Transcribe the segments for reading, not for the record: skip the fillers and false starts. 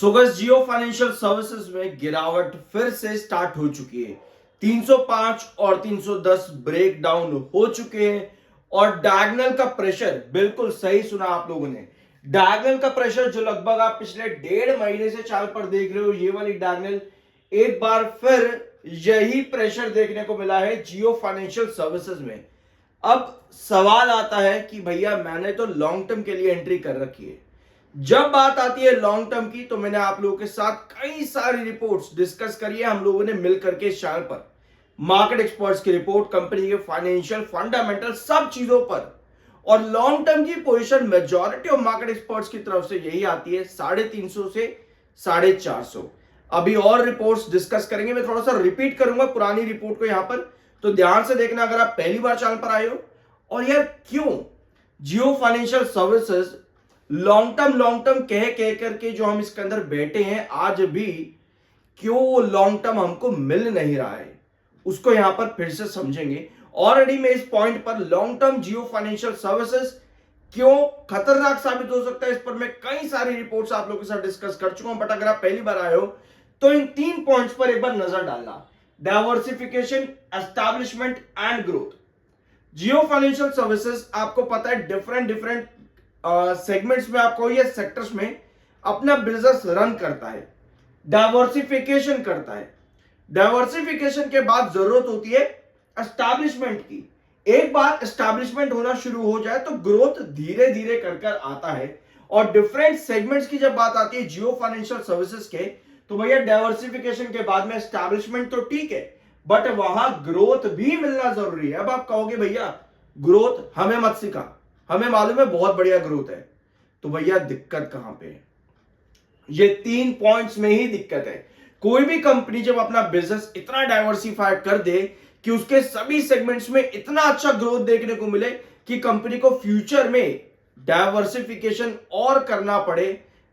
So guys जियो financial services में गिरावट फिर से स्टार्ट हो चुकी है। 305 और 310 ब्रेक डाउन हो चुके हैं और डायगोनल का प्रेशर, बिल्कुल सही सुना आप लोगों ने। डायगोनल का प्रेशर जो लगभग आप पिछले 1.5 महीने से चार्ट पर देख रहे हो, ये वाली डायगोनल एक बार फिर यही प्रेशर देखने को मिला है जियो फाइनेंशियल सर्विसेज में। अब सवाल आता है कि भैया मैंने तो लॉन्ग टर्म के लिए एंट्री कर रखी है। जब बात आती है लॉन्ग टर्म की तो मैंने आप लोगों के साथ कई सारी रिपोर्ट्स डिस्कस करी है हम लोगों ने मिलकर के इस चैनल पर। मार्केट एक्सपर्ट्स की रिपोर्ट, कंपनी के फाइनेंशियल फंडामेंटल, सब चीजों पर। और लॉन्ग टर्म की position majority of market experts की तरफ से यही आती है 350 से 450। अभी और रिपोर्ट्स डिस्कस करेंगे। मैं थोड़ा सा रिपीट करूंगा पुरानी रिपोर्ट को यहां पर, तो ध्यान से देखना अगर आप पहली बार चैनल पर आए हो। और यार क्यों जियो फाइनेंशियल सर्विसेज लॉन्ग टर्म कह करके जो हम इसके अंदर बैठे हैं आज भी, क्यों लॉन्ग टर्म हमको मिल नहीं रहा है, उसको यहां पर फिर से समझेंगे। ऑलरेडी मैं इस पॉइंट पर लॉन्ग टर्म जियो फाइनेंशियल सर्विसेज क्यों खतरनाक साबित हो सकता है, इस पर मैं कई सारी रिपोर्ट्स आप लोगों के साथ डिस्कस कर चुका हूं। बट अगर आप पहली बार आए हो तो इन 3 पॉइंट्स पर एक बार नजर डालना: diversification, establishment and growth. Jio financial services आपको पता है डिफरेंट सेगमेंट्स में, आपको ये सेक्टर्स में अपना बिजनेस रन करता है, डाइवर्सिफिकेशन करता है। डाइवर्सिफिकेशन के बाद जरूरत होती है एस्टैब्लिशमेंट की। एक बार एस्टैब्लिशमेंट होना शुरू हो जाए तो ग्रोथ धीरे धीरे कर कर आता है। और डिफरेंट सेगमेंट्स की जब बात आती है जियो फाइनेंशियल सर्विसेज के, तो भैया डाइवर्सिफिकेशन के बाद में एस्टैब्लिशमेंट तो ठीक है, बट वहां ग्रोथ भी मिलना जरूरी है। अब आप कहोगे भैया ग्रोथ हमें मत सिखा, हमें मालूम है बहुत बढ़िया ग्रोथ है। तो भैया दिक्कत कहां पे है? ये 3 पॉइंट्स में ही दिक्कत है। कोई भी कंपनी जब अपना बिजनेस इतना डाइवर्सिफाइड कर दे कि उसके सभी सेगमेंट्स में इतना अच्छा ग्रोथ देखने को मिले कि कंपनी को फ्यूचर में डाइवर्सिफिकेशन और करना पड़े,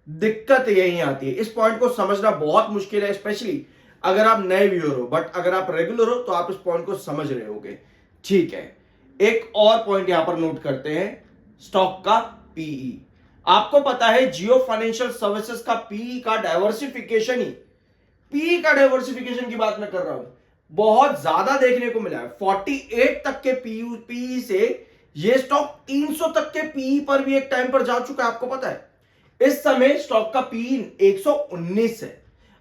दिक्कत यही आती है। इस पॉइंट को समझना बहुत मुश्किल है, स्पेशली अगर आप नए व्यूअर हो। बट अगर आप रेगुलर हो तो आप इस पॉइंट को समझ रहे होगे। ठीक है, एक और पॉइंट यहां पर नोट करते हैं, स्टॉक का पीई। आपको पता है जियो फाइनेंशियल सर्विसेज का पीई का डाइवर्सिफिकेशन ही, पीई का डाइवर्सिफिकेशन की बात मैं कर रहा हूं, बहुत ज्यादा देखने को मिला है। 48 तक के पीई से ये स्टॉक 300 तक के पीई पर भी एक टाइम पर जा चुका है। आपको पता है इस समय स्टॉक का पीई 119 है।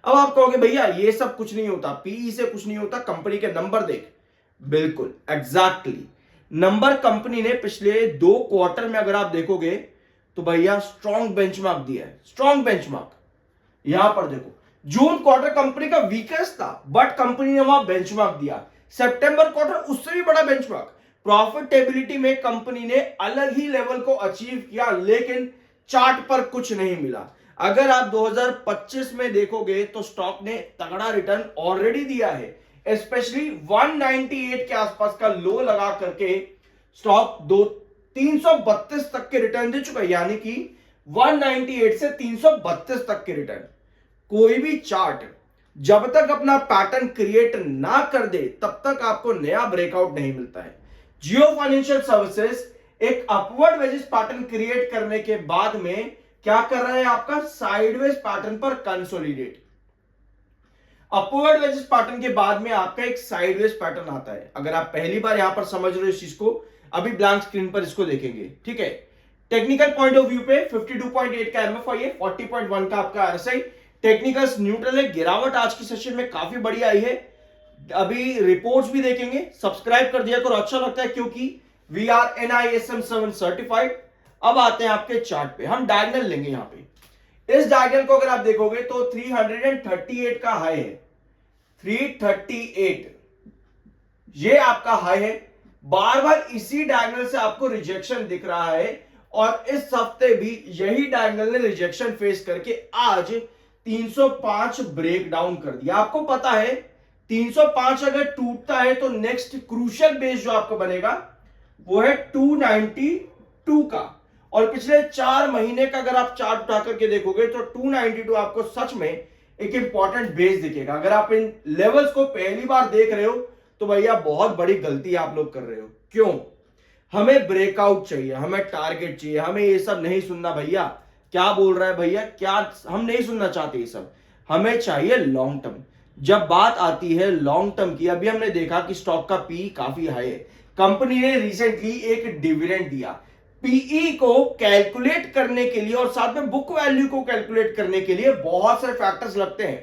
अब आप कहोगे भैया ये सब कुछ नहीं होता, पीई से कुछ नहीं होता, कंपनी के नंबर देख। बिल्कुल एग्जैक्टली नंबर कंपनी ने पिछले 2 क्वार्टर में अगर आप देखोगे तो भैया स्ट्रॉन्ग बेंचमार्क दिया है, स्ट्रॉन्ग बेंचमार्क। यहां पर देखो जून क्वार्टर कंपनी का वीकेस्ट था, बट कंपनी ने वहां बेंचमार्क दिया। सितंबर क्वार्टर उससे भी बड़ा बेंचमार्क। प्रॉफिटेबिलिटी में कंपनी ने अलग ही लेवल को अचीव किया, लेकिन चार्ट पर कुछ नहीं मिला। अगर आप 2025 में देखोगे तो स्टॉक ने तगड़ा रिटर्न ऑलरेडी दिया है, स्पेशली 198 के आसपास का लो लगा करके स्टॉक 332 तक के रिटर्न दे चुका है। यानी कि 198 से 332 तक के रिटर्न। कोई भी चार्ट जब तक अपना पैटर्न क्रिएट ना कर दे तब तक आपको नया ब्रेकआउट नहीं मिलता है। जियो फाइनेंशियल सर्विसेज एक अपवर्ड वेजिस पैटर्न क्रिएट करने के बाद में क्या कर रहा है, आपका साइडवेज पैटर्न पर कंसोलिडेट। अपवर्ड वेजिस पैटर्न के बाद में आपका एक साइडवेज पैटर्न आता है। अगर आप पहली बार यहां पर समझ रहे हो इस चीज को, अभी ब्लैंक स्क्रीन पर इसको देखेंगे, ठीक है। टेक्निकल पॉइंट ऑफ व्यू पे 52.8 का एमएफआई है, 40.1 का आपका आरएसआई। टेक्निकल्स न्यूट्रल है। गिरावट आज की सेशन में काफी बड़ी आई है। अभी रिपोर्ट्स भी देखेंगे, सब्सक्राइब कर दिया करो, अच्छा लगता है क्योंकि वी आर NISM 7 सर्टिफाइड। अब आते हैं आपके चार्ट पे, हम डायगोनल लेंगे यहां पे। इस डायगोनल को अगर आप देखोगे तो 338 का हाई है, 338 ये आपका हाई है। बार बार इसी डायगोनल से आपको रिजेक्शन दिख रहा है और इस हफ्ते भी यही डायगोनल ने रिजेक्शन फेस करके आज 305 ब्रेक डाउन कर दिया। आपको पता है 305 अगर टूटता है तो नेक्स्ट क्रूशियल बेस जो आपको बनेगा वो है 292 का। और पिछले 4 महीने का अगर आप चार्ट उठा करके देखोगे तो 292 आपको सच में एक इंपॉर्टेंट बेस दिखेगा। अगर आप इन लेवल्स को पहली बार देख रहे हो तो भैया बहुत बड़ी गलती आप लोग कर रहे हो। क्यों? हमें ब्रेकआउट चाहिए, हमें टारगेट चाहिए, हमें ये सब नहीं सुनना भैया। क्या बोल रहा है भैया, क्या हम नहीं सुनना चाहते ये सब, हमें चाहिए लॉन्ग टर्म। जब बात आती है लॉन्ग टर्म की, अभी हमने देखा कि स्टॉक का पी काफी हाई है, कंपनी ने रिसेंटली एक डिविडेंड दिया। पीई को कैलकुलेट करने के लिए और साथ में बुक वैल्यू को कैलकुलेट करने के लिए बहुत सारे फैक्टर्स लगते हैं।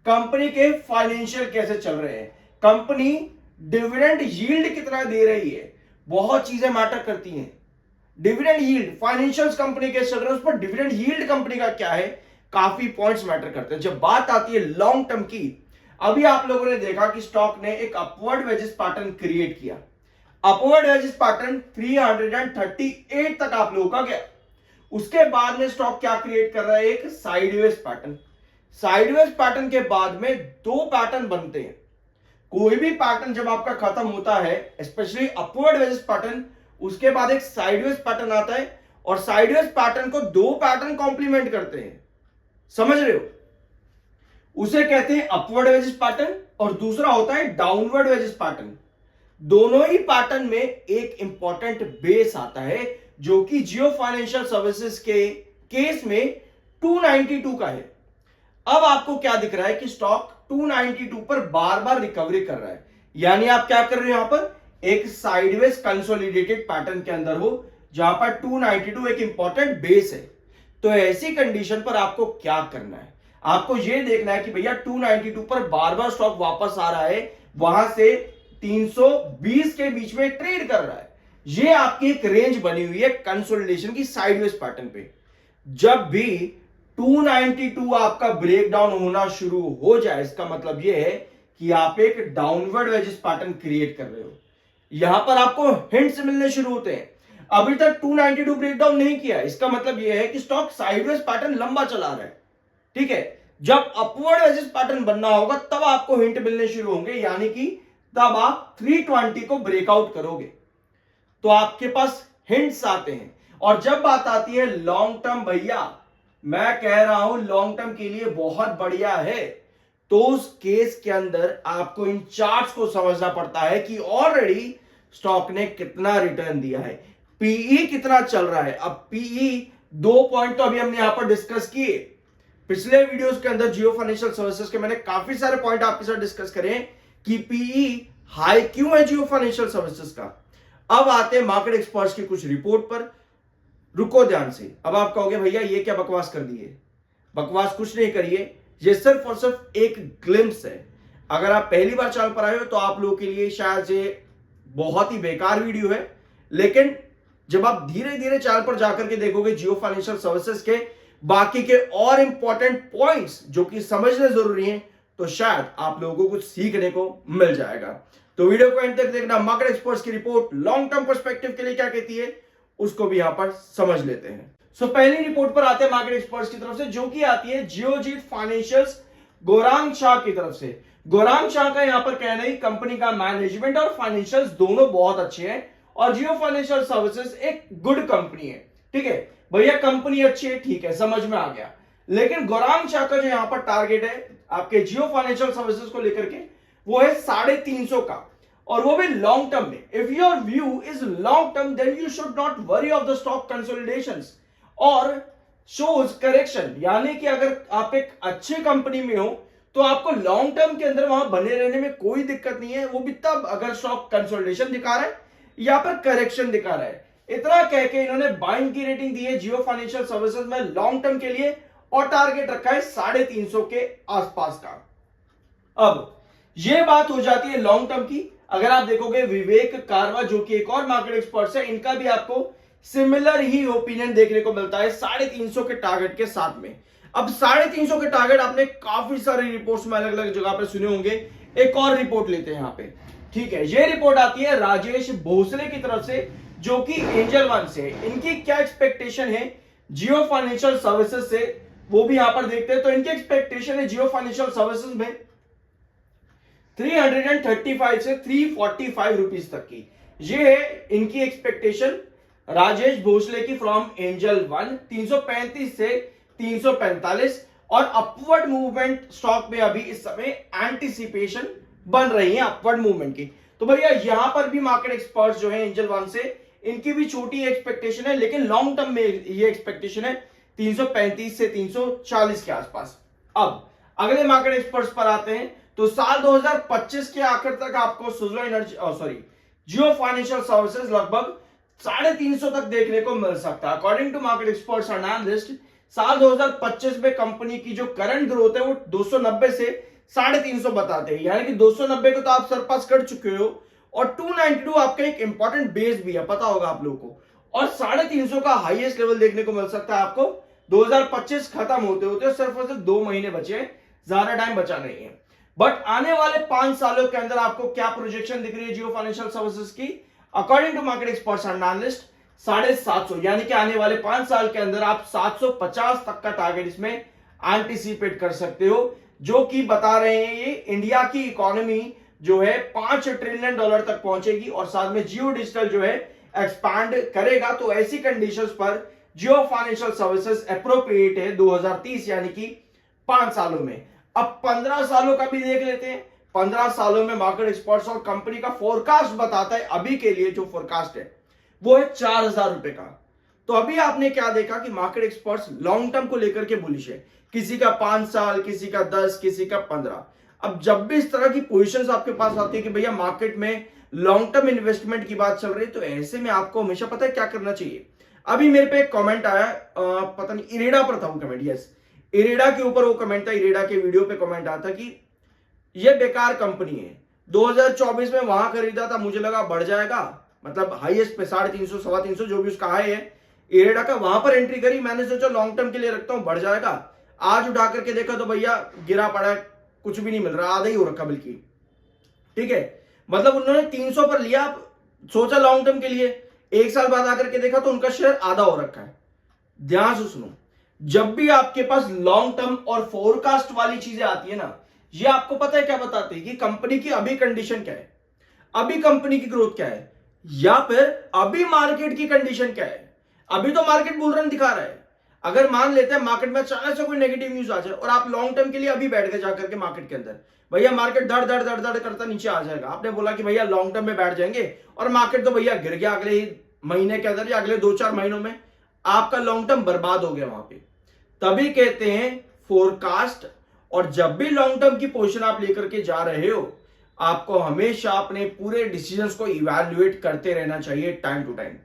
कंपनी के फाइनेंशियल कैसे चल रहे हैं, कंपनी डिविडेंड यील्ड कितना दे रही है, बहुत चीजें मैटर करती हैं। डिविडेंड यील्ड, फाइनेंशियल्स कंपनी के चल रहे हैं, उस पर डिविडेंड यील्ड कंपनी का क्या है, काफी पॉइंट्स मैटर करते हैं। जब बात आती है लॉन्ग टर्म की, अभी आप लोगों ने देखा कि स्टॉक ने एक अपवर्ड वेजेस पैटर्न क्रिएट किया। अपवर्ड वेजेस पैटर्न 338 तक आप लोगों का गया। उसके बाद में स्टॉक क्या क्रिएट कर रहा है, एक साइडवेज पैटर्न। साइडवेज पैटर्न के बाद में दो पैटर्न बनते हैं। कोई भी पैटर्न जब आपका खत्म होता है, स्पेशली अपवर्ड वेजेस पैटर्न, उसके बाद एक साइडवेज पैटर्न आता है और साइडवेज पैटर्न को दो पैटर्न कॉम्प्लीमेंट करते हैं, समझ रहे हो, उसे कहते हैं अपवर्ड वेजेस पैटर्न और दूसरा होता है डाउनवर्ड वेजेस पैटर्न। दोनों ही पैटर्न में एक इंपॉर्टेंट बेस आता है जो कि जियो फाइनेंशियल सर्विसेज के केस में 292 का है। अब आपको क्या दिख रहा है कि स्टॉक 292 पर बार बार रिकवरी कर रहा है, यानी आप क्या कर रहे हो, यहां पर एक साइडवेज कंसोलिडेटेड पैटर्न के अंदर हो जहां पर 292 एक इंपॉर्टेंट बेस है। तो ऐसी कंडीशन पर आपको क्या करना है, आपको यह देखना है कि भैया 292 पर बार बार स्टॉक वापस आ रहा है, वहां से 320 के बीच में ट्रेड कर रहा है। यह आपकी एक रेंज बनी हुई है कंसोलिडेशन की साइडवेज पैटर्न पे। जब भी 292 आपका ब्रेकडाउन होना शुरू हो जाए, इसका मतलब यह है कि आप एक डाउनवर्ड वेजेस पैटर्न क्रिएट कर रहे हो। यहां पर आपको हिंट्स मिलने शुरू होते हैं। अभी तक 292 ब्रेकडाउन नहीं किया, इसका मतलब यह है कि स्टॉक साइडवेज पैटर्न लंबा चला रहा है, ठीक है। जब अपवर्ड वेजेस पैटर्न बनना होगा तब आपको हिंट मिलने शुरू होंगे, यानी कि तब आप 320 को ब्रेकआउट करोगे तो आपके पास हिंट्स आते हैं। और जब बात आती है लॉन्ग टर्म, भैया मैं कह रहा हूं लॉन्ग टर्म के लिए बहुत बढ़िया है, तो उस केस के अंदर आपको इन चार्ट्स को समझना पड़ता है कि ऑलरेडी स्टॉक ने कितना रिटर्न दिया है, पीई कितना चल रहा है। अब पीई 2 पॉइंट तो अभी हमने यहां पर डिस्कस किए, पिछले वीडियोस के अंदर जियो फाइनेंशियल सर्विसेज के मैंने काफी सारे पॉइंट आपके साथ डिस्कस करे कि पीई हाई क्यों है जियो फाइनेंशियल सर्विसेज का। अब आते हैं मार्केट एक्सपर्ट्स की कुछ रिपोर्ट पर, रुको ध्यान से। अब आप कहोगे भैया ये क्या बकवास कर दिए, बकवास कुछ नहीं करिए, ये सिर्फ और सिर्फ एक ग्लिम्स है। अगर आप पहली बार चैनल पर आए हो तो आप लोगों के लिए शायद ये बहुत ही बेकार वीडियो है, लेकिन जब आप धीरे धीरे चैनल पर जाकर के देखोगे जियो फाइनेंशियल सर्विसेज के बाकी के और इंपॉर्टेंट पॉइंट्स जो कि समझने जरूरी हैं, तो शायद आप लोगों को कुछ सीखने को मिल जाएगा। तो वीडियो को एंड तक देखना। मार्केट एक्सपर्ट्स की रिपोर्ट लॉन्ग टर्म पर्सपेक्टिव के लिए क्या कहती है उसको भी यहां पर समझ लेते हैं। पहली रिपोर्ट पर आते हैं मार्केट एक्सपर्ट्स की तरफ से, जो कि आती है जियोजीत फाइनेंशियल्स गौरांग शाह की तरफ से। गौरांग शाह का यहां पर कहना है कंपनी का मैनेजमेंट और फाइनेंशियल्स दोनों बहुत अच्छे हैं और जियो फाइनेंशियल सर्विसेज एक गुड कंपनी है, ठीक है भैया, कंपनी अच्छी है, ठीक है, समझ में आ गया। लेकिन गौरांग शाह का जो यहां पर टारगेट है आपके जियो फाइनेंशियल सर्विसेज को लेकर के, वो है 350 का, और वो भी लॉन्ग टर्म में। If your view is long term then you should not worry of the stock consolidations और शोज करेक्शन, यानी कि अगर आप एक अच्छी कंपनी में हो तो आपको लॉन्ग टर्म के अंदर वहां बने रहने में कोई दिक्कत नहीं है, वो भी तब अगर स्टॉक कंसोलिडेशन दिखा रहा है या पर करेक्शन दिखा रहा है। इतना कह के इन्होंने बाइंग की रेटिंग दी है जियो फाइनेंशियल सर्विसेज में लॉन्ग टर्म के लिए और टारगेट रखा है 350 के आसपास का। अब यह बात हो जाती है लॉन्ग टर्म की। अगर आप देखोगे विवेक कारवा जो कि एक और मार्केट एक्सपर्ट्स है, इनका भी आपको सिमिलर ही ओपिनियन देखने को मिलता है 350 के टारगेट के साथ में। अब 350 के टारगेट आपने काफी सारी रिपोर्ट्स में अलग अलग जगह पे सुने होंगे। एक और रिपोर्ट लेते हैं यहां पे, ठीक है। ये रिपोर्ट आती है राजेश भोसले की तरफ से जो कि एंजल वन से। इनकी क्या एक्सपेक्टेशन है जियो फाइनेंशियल सर्विसेज से, वो भी यहां पर देखते हैं। तो इनकी एक्सपेक्टेशन है जियो फाइनेंशियल सर्विसेज में 335 से 345 रुपीज तक की, ये है इनकी एक्सपेक्टेशन राजेश भोसले की फ्रॉम एंजल वन। 335 से 345 और अपवर्ड मूवमेंट स्टॉक में अभी इस समय एंटिसिपेशन बन रही है अपवर्ड मूवमेंट की। तो भैया यहां पर भी मार्केट एक्सपर्ट्स जो है एंजल वन से, इनकी भी छोटी एक्सपेक्टेशन है, लेकिन लॉन्ग टर्म में ये एक्सपेक्टेशन है 335 से 340 के आसपास। अब अगले मार्केट एक्सपर्ट्स पर आते हैं तो साल 2025 के आखिर तक आपको Suzlon energy Jio financial services लगभग 350 तक देखने को मिल सकता है। According to market experts and analyst साल 2025 में कंपनी की जो करंट ग्रोथ है वो 290 से 350 बताते हैं, यानी कि 290 को तो आप सरपास कर चुके हो और 292 आपका एक इंपॉर्टेंट बेस भी है, पता होगा आप लोगों को, और 350 का हाईएस्ट लेवल देखने को मिल सकता है आपको 2025 खत्म होते होते। सिर्फ और सिर्फ 2 महीने बचे हैं, ज्यादा टाइम बचा नहीं है। बट आने वाले 5 सालों के अंदर आपको क्या प्रोजेक्शन दिख रही है जियो फाइनेंशियल सर्विसेज की? According to market experts and analyst 750, यानी कि आने वाले 5 साल के अंदर आप 750 तक का टारगेट इसमें एंटीसिपेट कर सकते हो, जो कि बता रहे हैं ये इंडिया की इकोनॉमी जो है $5 ट्रिलियन तक पहुंचेगी और साथ में जियो डिजिटल जो है एक्सपैंड करेगा। तो ऐसी कंडीशंस पर जियो फाइनेंशियल सर्विसेज एप्रोप्रिएट है 2030, यानी कि 5 सालों में। अब 15 सालों का भी देख लेते हैं। 15 सालों में मार्केट एक्सपर्ट्स और कंपनी का फोरकास्ट बताता है, अभी के लिए जो फोरकास्ट है वो है 4000 रुपए का। तो अभी आपने क्या देखा कि मार्केट एक्सपर्ट्स लॉन्ग टर्म को लेकर के बुलिश है, किसी का 5 साल, किसी का 10, किसी का 15। अब जब भी इस तरह की पोजीशंस आपके पास आती है कि भैया मार्केट में लॉन्ग टर्म इन्वेस्टमेंट की बात चल रही है, तो ऐसे में आपको हमेशा पता है क्या करना चाहिए। अभी मेरे पे एक कमेंट आया, पता नहीं इरेडा पर था वो कमेंट, यस इरेडा के ऊपर वो कमेंट था, इरेडा के वीडियो पे कमेंट आया था कि ये बेकार कंपनी है, 2024 में वहां खरीदा था, मुझे लगा बढ़ जाएगा, मतलब हाईएस्ट पे 350 325 जो भी उसका हाई है इरेडा का, वहां पर एंट्री करी, मैंने सोचा लॉन्ग टर्म के लिए रखता हूं, बढ़ जाएगा। आज उठा करके देखा तो भैया गिरा पड़ा है, कुछ भी नहीं मिल रहा, आधा ही हो रखा बल्कि, ठीक है। मतलब उन्होंने 300 पर लिया, सोचा लॉन्ग टर्म के लिए, 1 साल बाद आकर के देखा तो उनका शेयर आधा हो रखा है। ध्यान से सुनो, जब भी आपके पास लॉन्ग टर्म और फोरकास्ट वाली चीजें आती है ना, ये आपको पता है क्या बताती है कि कंपनी की अभी कंडीशन क्या है, अभी कंपनी की ग्रोथ क्या है, या फिर अभी मार्केट की कंडीशन क्या है। अभी तो मार्केट बुल रन दिखा रहा है, अगर मान लेते हैं मार्केट में अचानक से कोई नेगेटिव न्यूज आ जाए और आप लॉन्ग टर्म के लिए अभी बैठ गए जाकर के मार्केट के अंदर, भैया मार्केट धड़ धड़ धड़ धड़ करता नीचे आ जाएगा, आपने बोला कि भैया लॉन्ग टर्म में बैठ जाएंगे और मार्केट तो भैया गिर गया अगले ही महीने के अंदर या अगले 2-4 महीनों में, आपका लॉन्ग टर्म बर्बाद हो गया वहां पे। तभी कहते हैं फोरकास्ट, और जब भी लॉन्ग टर्म की पोजीशन आप लेकर के जा रहे हो, आपको हमेशा अपने पूरे डिसीजंस को इवैल्यूएट करते रहना चाहिए टाइम टू टाइम।